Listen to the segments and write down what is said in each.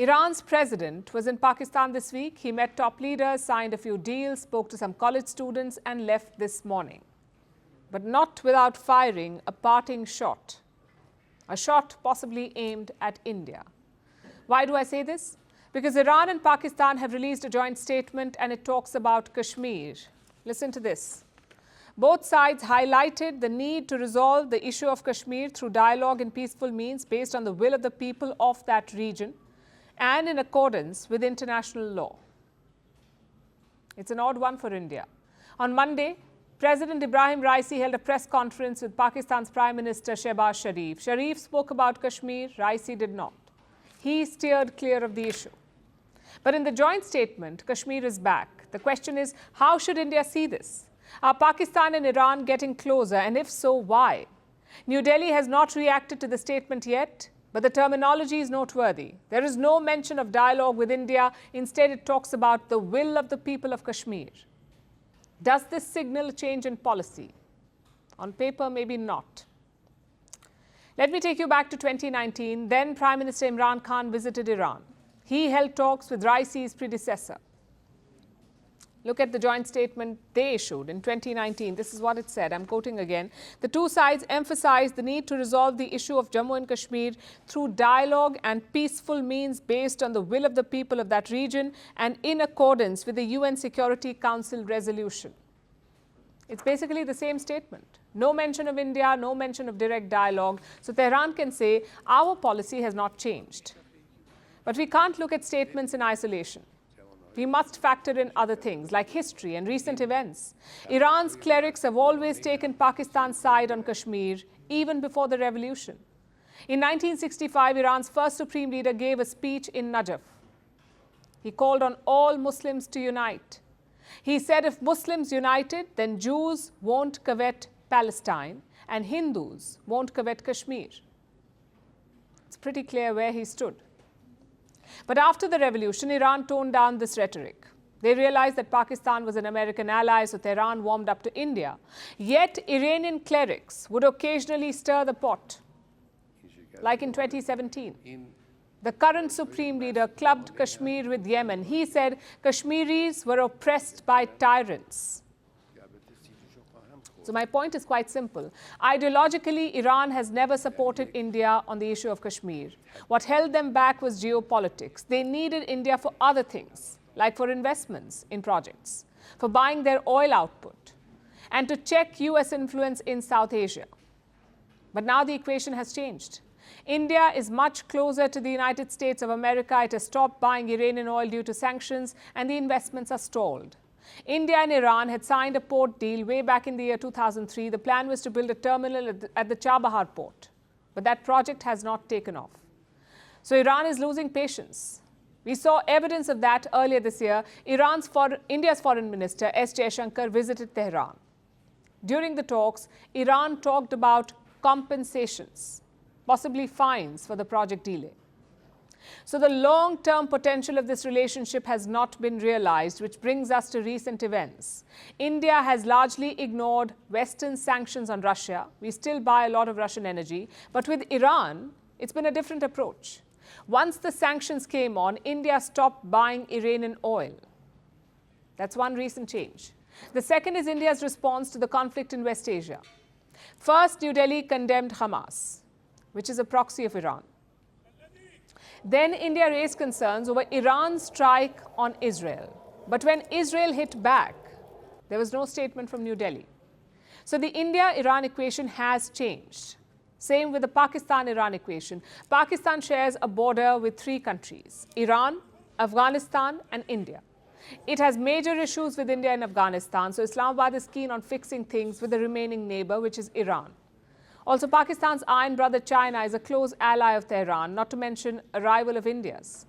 Iran's president was in Pakistan this week. He met top leaders, signed a few deals, spoke to some college students and left this morning. But not without firing a parting shot. A shot possibly aimed at India. Why do I say this? Because Iran and Pakistan have released a joint statement and it talks about Kashmir. Listen to this. Both sides highlighted the need to resolve the issue of Kashmir through dialogue and peaceful means based on the will of the people of that region and in accordance with international law. It's an odd one for India. On Monday, President Ebrahim Raisi held a press conference with Pakistan's Prime Minister Shehbaz Sharif. Sharif spoke about Kashmir, Raisi did not. He steered clear of the issue. But in the joint statement, Kashmir is back. The question is, how should India see this? Are Pakistan and Iran getting closer, and if so, why? New Delhi has not reacted to the statement yet, but the terminology is noteworthy. There is no mention of dialogue with India. Instead, it talks about the will of the people of Kashmir. Does this signal a change in policy? On paper, maybe not. Let me take you back to 2019. Then Prime Minister Imran Khans visited Iran. He held talks with Raisi's predecessor. Look at the joint statement they issued in 2019. This is what it said. I'm quoting again. The two sides emphasized the need to resolve the issue of Jammu and Kashmir through dialogue and peaceful means based on the will of the people of that region and in accordance with the UN Security Council resolution. It's basically the same statement. No mention of India, no mention of direct dialogue. So Tehran can say, our policy has not changed. But we can't look at statements in isolation. We must factor in other things like history and recent events. Iran's clerics have always taken Pakistan's side on Kashmir, even before the revolution. In 1965, Iran's first supreme leader gave a speech in Najaf. He called on all Muslims to unite. He said if Muslims united, then Jews won't covet Palestine and Hindus won't covet Kashmir. It's pretty clear where he stood. But after the revolution, Iran toned down this rhetoric. They realized that Pakistan was an American ally, so Tehran warmed up to India. Yet Iranian clerics would occasionally stir the pot, like in 2017. The current supreme leader clubbed Kashmir with Yemen. He said Kashmiris were oppressed by tyrants. So my point is quite simple. Ideologically, Iran has never supported India on the issue of Kashmir. What held them back was geopolitics. They needed India for other things, like for investments in projects, for buying their oil output, and to check US influence in South Asia. But now the equation has changed. India is much closer to the United States of America. It has stopped buying Iranian oil due to sanctions, and the investments are stalled. India and Iran had signed a port deal way back in the year 2003. The plan was to build a terminal at the Chabahar port, but that project has not taken off. So Iran is losing patience. We saw evidence of that earlier this year. India's foreign minister, S. Jaishankar, visited Tehran. During the talks, Iran talked about compensations, possibly fines for the project delay. So the long-term potential of this relationship has not been realized, which brings us to recent events. India has largely ignored Western sanctions on Russia. We still buy a lot of Russian energy. But with Iran, it's been a different approach. Once the sanctions came on, India stopped buying Iranian oil. That's one recent change. The second is India's response to the conflict in West Asia. First, New Delhi condemned Hamas, which is a proxy of Iran. Then India raised concerns over Iran's strike on Israel. But when Israel hit back, there was no statement from New Delhi. So the India-Iran equation has changed. Same with the Pakistan-Iran equation. Pakistan shares a border with three countries: Iran, Afghanistan, and India. It has major issues with India and Afghanistan, so Islamabad is keen on fixing things with the remaining neighbor, which is Iran. Also, Pakistan's iron brother China is a close ally of Tehran, not to mention a rival of India's.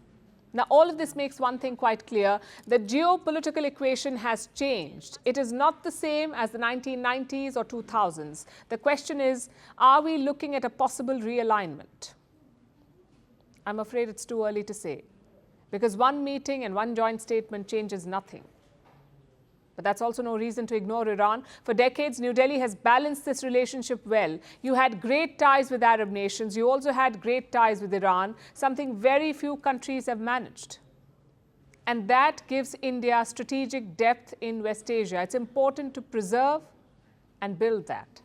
Now, all of this makes one thing quite clear. The geopolitical equation has changed. It is not the same as the 1990s or 2000s. The question is, are we looking at a possible realignment? I'm afraid it's too early to say, because one meeting and one joint statement changes nothing. But But that's also no reason to ignore Iran. For decades, New Delhi has balanced this relationship well. You had great ties with Arab nations. You also had great ties with Iran, something very few countries have managed. And that gives India strategic depth in West Asia. It's important to preserve and build that.